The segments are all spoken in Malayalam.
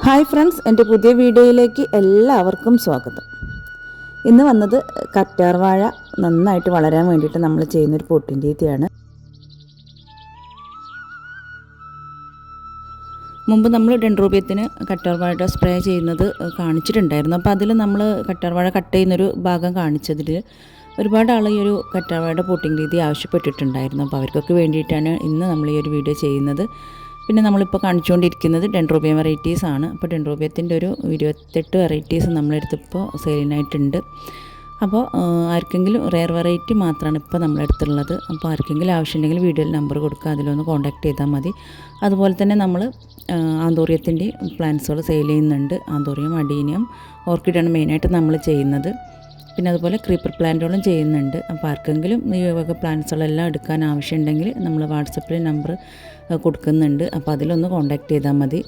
ഹായ് ഫ്രണ്ട്സ്, എൻ്റെ പുതിയ വീഡിയോയിലേക്ക് എല്ലാവർക്കും സ്വാഗതം. ഇന്ന് വന്നത് കറ്റാർ വാഴ നന്നായിട്ട് വളരാൻ വേണ്ടിയിട്ട് നമ്മൾ ചെയ്യുന്നൊരു പോട്ടിൻ രീതിയാണ്. മുമ്പ് നമ്മൾ ഡെൻഡ്രോബിയത്തിന് കറ്റാർ വാഴ സ്പ്രേ ചെയ്യുന്നത് കാണിച്ചിട്ടുണ്ടായിരുന്നു. അപ്പോൾ അതിൽ നമ്മൾ കറ്റാർ വാഴ കട്ട് ചെയ്യുന്നൊരു ഭാഗം കാണിച്ചതിൽ ഒരുപാട് ആൾ ഈ ഒരു കറ്റാർ വാഴയുടെ പോട്ടിംഗ് രീതി ആവശ്യപ്പെട്ടിട്ടുണ്ടായിരുന്നു. അപ്പോൾ അവർക്കൊക്കെ വേണ്ടിയിട്ടാണ് ഇന്ന് നമ്മൾ ഈ ഒരു വീഡിയോ ചെയ്യുന്നത്. പിന്നെ നമ്മളിപ്പോൾ കാണിച്ചുകൊണ്ടിരിക്കുന്നത് ഡെൻഡ്രോബിയം വെറൈറ്റീസ് ആണ്. അപ്പോൾ ഡെൻഡ്രോബിയത്തിൻ്റെ ഒരു 28 വെറൈറ്റീസ് നമ്മളെടുത്തിപ്പോൾ സെയിലിനായിട്ടുണ്ട്. അപ്പോൾ ആർക്കെങ്കിലും റെയർ വെറൈറ്റി മാത്രമാണ് ഇപ്പോൾ നമ്മളെടുത്തുള്ളത്. അപ്പോൾ ആർക്കെങ്കിലും ആവശ്യമുണ്ടെങ്കിൽ വീഡിയോയിൽ നമ്പർ കൊടുക്കുക, അതിലൊന്ന് കോൺടാക്ട് ചെയ്താൽ മതി. അതുപോലെ തന്നെ നമ്മൾ ആന്തോറിയത്തിൻ്റെ പ്ലാന്റ്സുകൾ സെയിൽ ചെയ്യുന്നുണ്ട്. ആന്തോറിയം, അഡീനിയം, ഓർക്കിഡാണ് മെയിനായിട്ട് നമ്മൾ ചെയ്യുന്നത്. പിന്നെ അതുപോലെ ക്രീപ്പർ പ്ലാന്റുകളും ചെയ്യുന്നുണ്ട്. അപ്പോൾ ആർക്കെങ്കിലും ഈ വക പ്ലാന്റ്സുകളെല്ലാം എടുക്കാൻ ആവശ്യമുണ്ടെങ്കിൽ നമ്മൾ വാട്സപ്പിൽ നമ്പർ കൊടുക്കുന്നുണ്ട്. അപ്പോൾ അതിലൊന്ന് കോൺടാക്ട് ചെയ്താൽ മതി.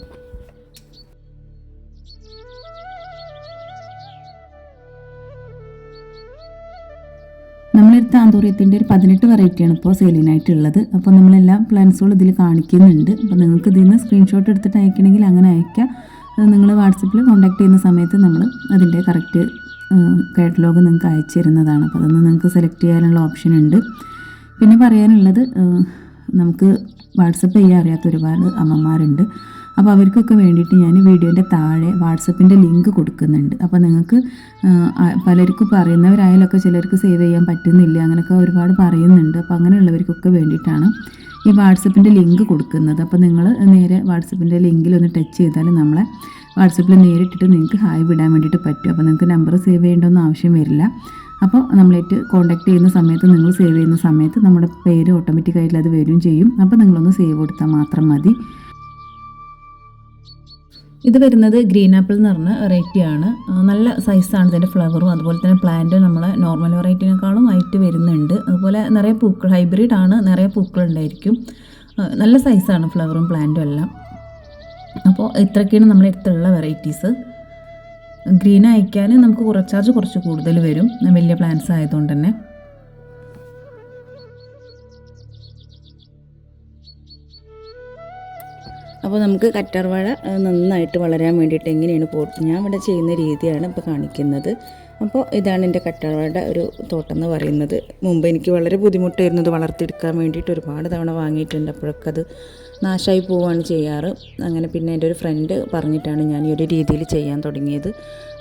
നമ്മളെടുത്ത ആന്തോറിയത്തിൻ്റെ ഒരു 18 വെറൈറ്റിയാണ് ഇപ്പോൾ സെയിലിനായിട്ടുള്ളത്. അപ്പോൾ നമ്മളെല്ലാ പ്ലാന്റ്സുകളും ഇതിൽ കാണിക്കുന്നുണ്ട്. അപ്പോൾ നിങ്ങൾക്ക് ഇതിൽ നിന്ന് സ്ക്രീൻഷോട്ട് എടുത്തിട്ട് അയക്കണമെങ്കിൽ അങ്ങനെ അയക്കാം. നിങ്ങൾ വാട്സപ്പിൽ കോൺടാക്ട് ചെയ്യുന്ന സമയത്ത് നമ്മൾ അതിൻ്റെ കറക്റ്റ് കാറ്റലോഗ് നിങ്ങൾക്ക് അയച്ചു തരുന്നതാണ്. അപ്പോൾ അതൊന്ന് നിങ്ങൾക്ക് സെലക്ട് ചെയ്യാനുള്ള ഓപ്ഷൻ ഉണ്ട്. പിന്നെ പറയാനുള്ളത്, നമുക്ക് വാട്സപ്പ് ചെയ്യാൻ അറിയാത്ത ഒരുപാട് അമ്മമാരുണ്ട്. അപ്പോൾ അവർക്കൊക്കെ വേണ്ടിയിട്ട് ഞാൻ വീഡിയോൻ്റെ താഴെ വാട്സപ്പിൻ്റെ ലിങ്ക് കൊടുക്കുന്നുണ്ട്. അപ്പോൾ നിങ്ങൾക്ക് പലർക്കും പറയുന്നവരായാലൊക്കെ ചിലർക്ക് സേവ് ചെയ്യാൻ പറ്റുന്നില്ല, അങ്ങനെയൊക്കെ ഒരുപാട് പറയുന്നുണ്ട്. അപ്പോൾ അങ്ങനെയുള്ളവർക്കൊക്കെ വേണ്ടിയിട്ടാണ് ഈ വാട്സപ്പിൻ്റെ ലിങ്ക് കൊടുക്കുന്നത്. അപ്പോൾ നിങ്ങൾ നേരെ വാട്സപ്പിൻ്റെ ലിങ്കിലൊന്ന് ടച്ച് ചെയ്താൽ നമ്മളെ വാട്സപ്പിൽ നേരിട്ടിട്ട് നിങ്ങൾക്ക് ഹായ് വിടാൻ വേണ്ടിയിട്ട് പറ്റും. അപ്പോൾ നിങ്ങൾക്ക് നമ്പർ സേവ് ചെയ്യേണ്ടൊന്നും ആവശ്യം വരില്ല. അപ്പോൾ നമ്മളായിട്ട് കോൺടാക്ട് ചെയ്യുന്ന സമയത്ത്, നിങ്ങൾ സേവ് ചെയ്യുന്ന സമയത്ത് നമ്മുടെ പേര് ഓട്ടോമാറ്റിക്കായിട്ട് അത് വരികയും ചെയ്യും. അപ്പോൾ നിങ്ങളൊന്ന് സേവ് കൊടുത്താൽ മാത്രം മതി. ഇത് വരുന്നത് ഗ്രീൻ ആപ്പിൾ എന്ന് പറഞ്ഞ വെറൈറ്റിയാണ്. നല്ല സൈസാണ് ഇതിൻ്റെ ഫ്ലവറും. അതുപോലെ തന്നെ പ്ലാന്റ് നമ്മളെ നോർമൽ വെറൈറ്റിനേക്കാളും ഹൈറ്റ് വരുന്നുണ്ട്. അതുപോലെ നിറയെ പൂക്കൾ, ഹൈബ്രിഡ് ആണ്, നിറയെ പൂക്കളുണ്ടായിരിക്കും. നല്ല സൈസാണ് ഫ്ലവറും പ്ലാന്റും എല്ലാം. അപ്പോൾ ഇത്രയൊക്കെയാണ് നമ്മുടെ അടുത്തുള്ള വെറൈറ്റീസ്. ഗ്രീൻ അയക്കാൻ നമുക്ക് ചാർജ് കുറച്ച് കൂടുതൽ വരും, വലിയ പ്ലാന്റ്സ് ആയതുകൊണ്ട് തന്നെ. അപ്പോൾ നമുക്ക് കറ്റാർ വാഴ നന്നായിട്ട് വളരാൻ വേണ്ടിയിട്ട് എങ്ങനെയാണ് ഞാൻ ഇവിടെ ചെയ്യുന്ന രീതിയാണ് ഇപ്പോൾ കാണിക്കുന്നത്. അപ്പോൾ ഇതാണ് എൻ്റെ കറ്റാർ വാഴയുടെ ഒരു തോട്ടം എന്ന് പറയുന്നത്. മുമ്പ് എനിക്ക് വളരെ ബുദ്ധിമുട്ടായിരുന്നു ഇത് വളർത്തിയെടുക്കാൻ വേണ്ടിയിട്ട്. ഒരുപാട് തവണ വാങ്ങിയിട്ടുണ്ട്, അപ്പോഴൊക്കെ അത് നാശമായി പോവുകയാണ് ചെയ്യാറ്. അങ്ങനെ പിന്നെ എൻ്റെ ഒരു ഫ്രണ്ട് പറഞ്ഞിട്ടാണ് ഞാൻ ഈ ഒരു രീതിയിൽ ചെയ്യാൻ തുടങ്ങിയത്.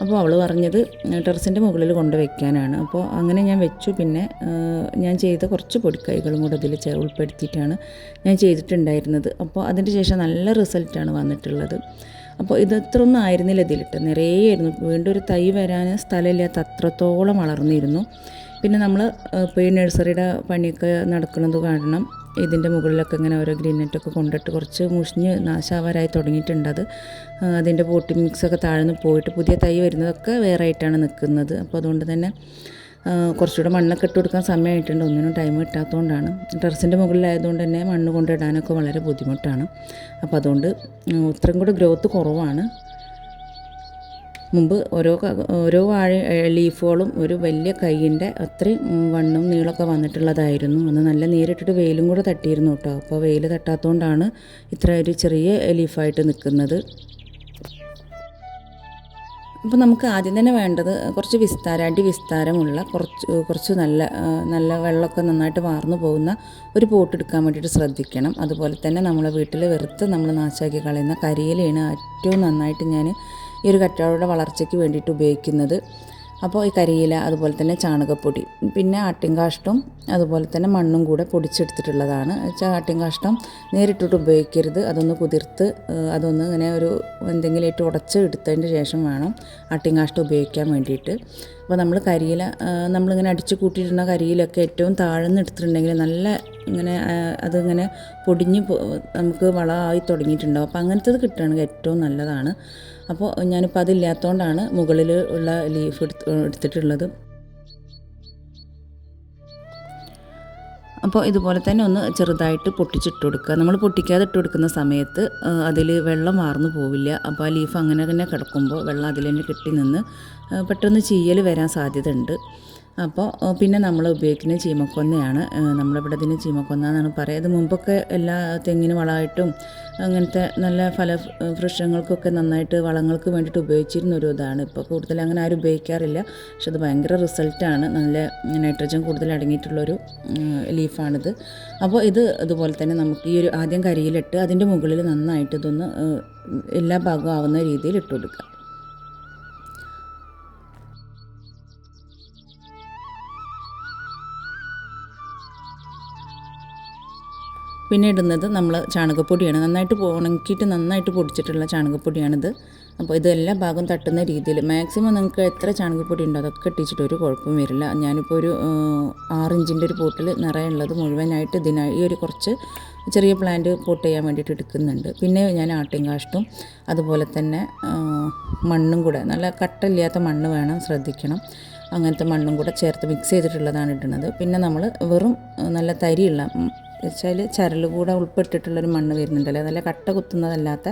അപ്പോൾ അവൾ പറഞ്ഞത് ടെറസിൻ്റെ മുകളിൽ കൊണ്ട് വയ്ക്കാനാണ്. അപ്പോൾ അങ്ങനെ ഞാൻ വെച്ചു. പിന്നെ ഞാൻ ചെയ്ത കുറച്ച് പൊടിക്കൈകളും കൂടെ ഇതിൽ ഉൾപ്പെടുത്തിയിട്ടാണ് ഞാൻ ചെയ്തിട്ടുണ്ടായിരുന്നത്. അപ്പോൾ അതിൻ്റെ ശേഷം നല്ല റിസൾട്ടാണ് വന്നിട്ടുള്ളത്. അപ്പോൾ ഇത് ഇത്രയൊന്നും ആയിരുന്നില്ല ഇതിലിട്ട്, നിറയെയായിരുന്നു. വീണ്ടും ഒരു തൈ വരാൻ സ്ഥലമില്ലാത്ത അത്രത്തോളം വളർന്നിരുന്നു. പിന്നെ നമ്മൾ ഇപ്പോൾ ഈ നഴ്സറിയുടെ പണിയൊക്കെ നടക്കുന്നത് കാരണം ഇതിൻ്റെ മുകളിലൊക്കെ ഇങ്ങനെ ഓരോ ഗ്രീൻ നെറ്റൊക്കെ കൊണ്ടിട്ട് കുറച്ച് മുഷിഞ്ഞ് നാശാവാരായി തുടങ്ങിയിട്ടുണ്ട്. അതിൻ്റെ പോട്ടിംഗ് മിക്സൊക്കെ താഴ്ന്ന് പോയിട്ട് പുതിയ തൈ വരുന്നതൊക്കെ വേറെ ആയിട്ടാണ് നിൽക്കുന്നത്. അപ്പോൾ അതുകൊണ്ട് തന്നെ കുറച്ചുകൂടെ മണ്ണൊക്കെ ഇട്ട് കൊടുക്കാൻ സമയമായിട്ടുണ്ട്. ഒന്നിനും ടൈം കിട്ടാത്തതുകൊണ്ടാണ്. ടെറസിൻ്റെ മുകളിലായതുകൊണ്ട് തന്നെ മണ്ണ് കൊണ്ടിടാനൊക്കെ വളരെ ബുദ്ധിമുട്ടാണ്. അപ്പോൾ അതുകൊണ്ട് ഇത്രയും കൂടെ ഗ്രോത്ത് കുറവാണ്. മുമ്പ് ഓരോ വാഴ ലീഫുകളും ഒരു വലിയ കൈയിൻ്റെ അത്രയും വണ്ണും നീളമൊക്കെ വന്നിട്ടുള്ളതായിരുന്നു. അന്ന് നല്ല നേരിട്ടിട്ട് വെയിലും കൂടെ തട്ടിയിരുന്നു കേട്ടോ. അപ്പോൾ വെയിൽ തട്ടാത്തതുകൊണ്ടാണ് ഇത്ര ഒരു ചെറിയ ലീഫായിട്ട് നിൽക്കുന്നത്. അപ്പോൾ നമുക്ക് ആദ്യം തന്നെ വേണ്ടത് കുറച്ച് അടിവിസ്താരമുള്ള കുറച്ച് നല്ല വെള്ളമൊക്കെ നന്നായിട്ട് വാർന്നു പോകുന്ന ഒരു പോട്ട് എടുക്കാൻ വേണ്ടിയിട്ട് ശ്രദ്ധിക്കണം. അതുപോലെ തന്നെ നമ്മളെ വീട്ടിൽ വെറുത്ത് നമ്മൾ നാശാക്കി കളയുന്ന കരിയിലയാണ് ഏറ്റവും നന്നായിട്ട് ഞാൻ ഈ ഒരു കറ്റാറുടെ വളർച്ചയ്ക്ക് വേണ്ടിയിട്ട് ഉപയോഗിക്കുന്നത്. അപ്പോൾ ഈ കരിയില, അതുപോലെ തന്നെ ചാണകപ്പൊടി, പിന്നെ ആട്ടിൻകാഷ്ടം, അതുപോലെ തന്നെ മണ്ണും കൂടെ പൊടിച്ചെടുത്തിട്ടുള്ളതാണ്. ആട്ടിൻകാഷ്ടം നേരിട്ടിട്ട് ഉപയോഗിക്കരുത്. അതൊന്ന് കുതിർത്ത് അതൊന്ന് ഇങ്ങനെ എന്തെങ്കിലും ഇട്ട് ഉടച്ച് എടുത്തതിന് ശേഷം വേണം ആട്ടിൻകാഷ്ടം ഉപയോഗിക്കാൻ വേണ്ടിയിട്ട്. അപ്പോൾ നമ്മൾ കരിയില നമ്മളിങ്ങനെ അടിച്ച് കൂട്ടിയിടുന്ന കരിയിലൊക്കെ ഏറ്റവും താഴ്ന്ന് എടുത്തിട്ടുണ്ടെങ്കിൽ നല്ല ഇങ്ങനെ അതിങ്ങനെ പൊടിഞ്ഞ് നമുക്ക് വളമായി തുടങ്ങിയിട്ടുണ്ടാവും. അപ്പോൾ അങ്ങനത്തത് കിട്ടുകയാണെങ്കിൽ ഏറ്റവും നല്ലതാണ്. അപ്പോൾ ഞാനിപ്പോൾ അതില്ലാത്തതുകൊണ്ടാണ് മുകളിൽ ഉള്ള ലീഫ് എടുത്തിട്ടുള്ളത്. അപ്പോൾ ഇതുപോലെ തന്നെ ഒന്ന് ചെറുതായിട്ട് പൊട്ടിച്ചിട്ട് കൊടുക്കുക. നമ്മൾ പൊട്ടിക്കാതെ ഇട്ട് കൊടുക്കുന്ന സമയത്ത് അതിൽ വെള്ളം വാർന്നു പോവില്ല. അപ്പോൾ ആ ലീഫ് അങ്ങനെ തന്നെ കിടക്കുമ്പോൾ വെള്ളം അതിൽ തന്നെ കെട്ടി നിന്ന് പെട്ടെന്ന് ചീയൽ വരാൻ സാധ്യത ഉണ്ട്. അപ്പോൾ പിന്നെ നമ്മൾ ഉപയോഗിക്കുന്ന ചീമക്കൊന്നയാണ്. നമ്മളിവിടെ ഇതിന് ചീമക്കൊന്ന എന്നാണ് പറയുക. ഇത് മുമ്പൊക്കെ എല്ലാ തെങ്ങിന് വളമായിട്ടും അങ്ങനത്തെ നല്ല വൃക്ഷങ്ങൾക്കൊക്കെ നന്നായിട്ട് വളങ്ങൾക്ക് വേണ്ടിയിട്ട് ഉപയോഗിച്ചിരുന്ന ഒരു ഇതാണ്. ഇപ്പോൾ കൂടുതൽ അങ്ങനെ ആരും ഉപയോഗിക്കാറില്ല. പക്ഷെ അത് ഭയങ്കര റിസൾട്ടാണ്. നല്ല നൈട്രജൻ കൂടുതൽ അടങ്ങിയിട്ടുള്ളൊരു ലീഫാണിത്. അപ്പോൾ ഇത് അതുപോലെ തന്നെ നമുക്ക് ഈ ഒരു ആദ്യം കരിയിലിട്ട് അതിൻ്റെ മുകളിൽ നന്നായിട്ട് ഇതൊന്ന് എല്ലാ ഭാഗവും ആവുന്ന രീതിയിൽ ഇട്ട് കൊടുക്കുക. പിന്നെ ഇടുന്നത് നമ്മൾ ചാണകപ്പൊടിയാണ്. നന്നായിട്ട് ഉണക്കിയിട്ട് നന്നായിട്ട് പൊടിച്ചിട്ടുള്ള ചാണകപ്പൊടിയാണിത്. അപ്പോൾ ഇത് എല്ലാ ഭാഗവും തട്ടുന്ന രീതിയിൽ മാക്സിമം നിങ്ങൾക്ക് എത്ര ചാണകപ്പൊടി ഉണ്ടോ അതൊക്കെ ഇട്ടിച്ചിട്ട് ഒരു കുഴപ്പം വരില്ല. ഞാനിപ്പോൾ ഒരു 6 ഇഞ്ചിൻ്റെ ഒരു പോട്ടിൽ നിറയുള്ളത് മുഴുവനായിട്ട് ഇതിനായി ഈ ഒരു കുറച്ച് ചെറിയ പ്ലാന്റ് പോട്ട് ചെയ്യാൻ വേണ്ടിയിട്ട് എടുക്കുന്നുണ്ട്. പിന്നെ ഞാൻ ആട്ടിൻ കാഷ്ടും അതുപോലെ തന്നെ മണ്ണും കൂടെ നല്ല കട്ടയില്ലാത്ത മണ്ണ് വേണം, ശ്രദ്ധിക്കണം. അങ്ങനത്തെ മണ്ണും കൂടെ ചേർത്ത് മിക്സ് ചെയ്തിട്ടുള്ളതാണ് ഇടുന്നത്. പിന്നെ നമ്മൾ വെറും നല്ല തരിയുള്ള വെച്ചാൽ ചരൽ കൂടെ ഉൾപ്പെട്ടിട്ടുള്ളൊരു മണ്ണ് വരുന്നുണ്ടല്ലോ, നല്ല കട്ട കുത്തുന്നതല്ലാത്ത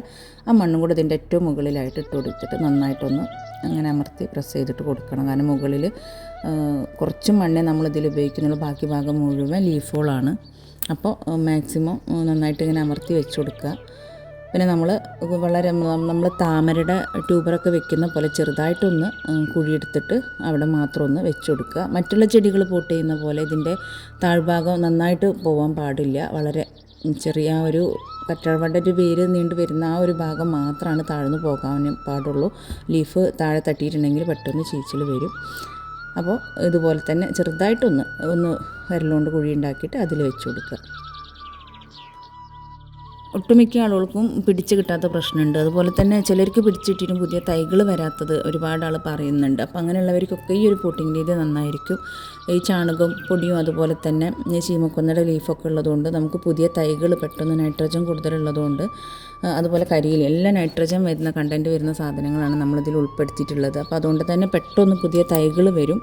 ആ മണ്ണും കൂടെ ഇതിൻ്റെ ഏറ്റവും മുകളിലായിട്ട് ഇട്ട് കൊടുത്തിട്ട് നന്നായിട്ടൊന്ന് അങ്ങനെ അമർത്തി പ്രസ് ചെയ്തിട്ട് കൊടുക്കണം. കാരണം മുകളിൽ കുറച്ച് മണ്ണേ നമ്മളിതിൽ ഉപയോഗിക്കുന്നുള്ളൂ, ബാക്കി ഭാഗം മുഴുവൻ ലീഫുകളാണ്. അപ്പോൾ മാക്സിമം നന്നായിട്ട് ഇങ്ങനെ അമർത്തി വെച്ച് കൊടുക്കുക. പിന്നെ നമ്മൾ താമരയുടെ ട്യൂബറൊക്കെ വെക്കുന്ന പോലെ ചെറുതായിട്ടൊന്ന് കുഴിയെടുത്തിട്ട് അവിടെ മാത്രം ഒന്ന് വെച്ച് കൊടുക്കുക. മറ്റുള്ള ചെടികൾ പോട്ട് ചെയ്യുന്ന പോലെ ഇതിൻ്റെ താഴ്ഭാഗം നന്നായിട്ട് പോകാൻ പാടില്ല. വളരെ ചെറിയ ഒരു കറ്റാർവാഴയുടെ ഒരു വേര് നീണ്ടു വരുന്ന ആ ഒരു ഭാഗം മാത്രമാണ് താഴ്ന്നു പോകാൻ പാടുള്ളൂ. ലീഫ് താഴെ തട്ടിയിട്ടുണ്ടെങ്കിൽ പെട്ടെന്ന് ചീച്ചിൽ വരും. അപ്പോൾ ഇതുപോലെ തന്നെ ചെറുതായിട്ടൊന്ന് വിരലുകൊണ്ട് കുഴി ഉണ്ടാക്കിയിട്ട് അതിൽ വെച്ച് കൊടുക്കുക. ഒട്ടുമിക്ക ആളുകൾക്കും പിടിച്ച് കിട്ടാത്ത പ്രശ്നമുണ്ട്. അതുപോലെ തന്നെ ചിലർക്ക് പിടിച്ചിട്ടിട്ടും പുതിയ തൈകൾ വരാത്തത് ഒരുപാട് ആൾ പറയുന്നുണ്ട്. അപ്പോൾ അങ്ങനെയുള്ളവർക്കൊക്കെ ഈ ഒരു പോട്ടിംഗ് രീതി നന്നായിരിക്കും. ഈ ചാണകം പൊടിയും അതുപോലെ തന്നെ ഈ ചീമക്കൊന്നയുടെ ലീഫൊക്കെ ഉള്ളതുകൊണ്ട് നമുക്ക് പുതിയ തൈകൾ പെട്ടെന്ന് നൈട്രജൻ കൂടുതലുള്ളതുകൊണ്ട് അതുപോലെ കരിയിൽ എല്ലാം നൈട്രജൻ വരുന്ന കണ്ടൻറ്റ് വരുന്ന സാധനങ്ങളാണ് നമ്മളിതിൽ ഉൾപ്പെടുത്തിയിട്ടുള്ളത്. അപ്പോൾ അതുകൊണ്ട് തന്നെ പെട്ടെന്ന് പുതിയ തൈകൾ വരും.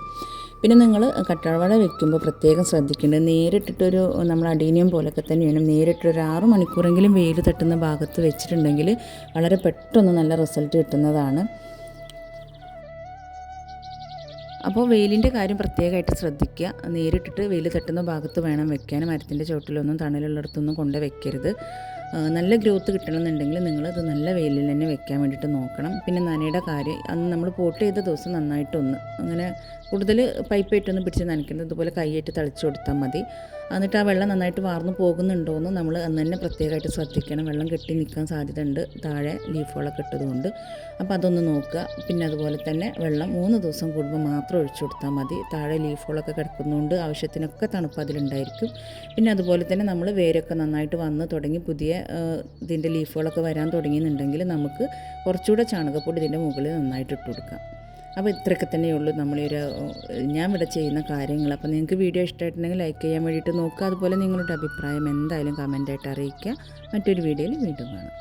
പിന്നെ നിങ്ങൾ കറ്റാർവാഴ വെക്കുമ്പോൾ പ്രത്യേകം ശ്രദ്ധിക്കേണ്ടത് നേരിട്ടിട്ടൊരു നമ്മൾ അടീനിയം പോലൊക്കെ തന്നെയാണ് നേരിട്ടൊരു 6 മണിക്കൂറെങ്കിലും വെയിൽ തട്ടുന്ന ഭാഗത്ത് വെച്ചിട്ടുണ്ടെങ്കിൽ വളരെ പെട്ടെന്ന് നല്ല റിസൾട്ട് കിട്ടുന്നതാണ്. അപ്പോൾ വെയിലിൻ്റെ കാര്യം പ്രത്യേകമായിട്ട് ശ്രദ്ധിക്കുക. നേരിട്ടിട്ട് വെയിൽ തട്ടുന്ന ഭാഗത്ത് വേണം വെക്കാൻ. മരത്തിൻ്റെ ചുവട്ടിലൊന്നും തണലുള്ളിടത്തൊന്നും കൊണ്ട് വെക്കരുത്. നല്ല ഗ്രോത്ത് കിട്ടണമെന്നുണ്ടെങ്കിൽ നിങ്ങളിത് നല്ല വെയിലിൽ തന്നെ വെക്കാൻ വേണ്ടിയിട്ട് നോക്കണം. പിന്നെ നനയുടെ കാര്യം അന്ന് നമ്മൾ പോട്ട് ചെയ്ത ദിവസം നന്നായിട്ടൊന്ന് അങ്ങനെ കൂടുതൽ പൈപ്പായിട്ടൊന്ന് പിടിച്ച് നനയ്ക്കുന്നത് ഇതുപോലെ കൈയായിട്ട് തളിച്ച് കൊടുത്താൽ മതി. എന്നിട്ട് ആ വെള്ളം നന്നായിട്ട് വാർന്നു പോകുന്നുണ്ടോയെന്ന് നമ്മൾ അന്ന് തന്നെ പ്രത്യേകമായിട്ട് ശ്രദ്ധിക്കണം. വെള്ളം കെട്ടി നിൽക്കാൻ സാധ്യതയുണ്ട് താഴെ ലീഫുകളൊക്കെ ഇട്ടതുകൊണ്ട്. അപ്പോൾ അതൊന്ന് നോക്കുക. പിന്നെ അതുപോലെ തന്നെ വെള്ളം 3 ദിവസം കൂടുമ്പോൾ മാത്രം ഒഴിച്ചു കൊടുത്താൽ മതി. താഴെ ലീഫുകളൊക്കെ കിടക്കുന്നതുകൊണ്ട് ആവശ്യത്തിനൊക്കെ തണുപ്പ് അതിലുണ്ടായിരിക്കും. പിന്നെ അതുപോലെ തന്നെ നമ്മൾ വേരൊക്കെ നന്നായിട്ട് വന്ന് തുടങ്ങി പുതിയ ഇതിൻ്റെ ലീഫുകളൊക്കെ വരാൻ തുടങ്ങിയെന്നുണ്ടെങ്കിൽ നമുക്ക് കുറച്ചുകൂടെ ചാണകപ്പൊടി ഇതിൻ്റെ മുകളിൽ നന്നായിട്ട് ഇട്ട് കൊടുക്കാം. അപ്പോൾ ഇത്രയൊക്കെ തന്നെയുള്ളൂ ഞാൻ ഇവിടെ ചെയ്യുന്ന കാര്യങ്ങൾ. അപ്പോൾ നിങ്ങൾക്ക് വീഡിയോ ഇഷ്ടമായിട്ടുണ്ടെങ്കിൽ ലൈക്ക് ചെയ്യാൻ വേണ്ടിയിട്ട് നോക്കുക. അതുപോലെ നിങ്ങളുടെ അഭിപ്രായം എന്തായാലും കമൻറ്റായിട്ട് അറിയിക്കുക. മറ്റൊരു വീഡിയോയിൽ വീണ്ടും കാണാം.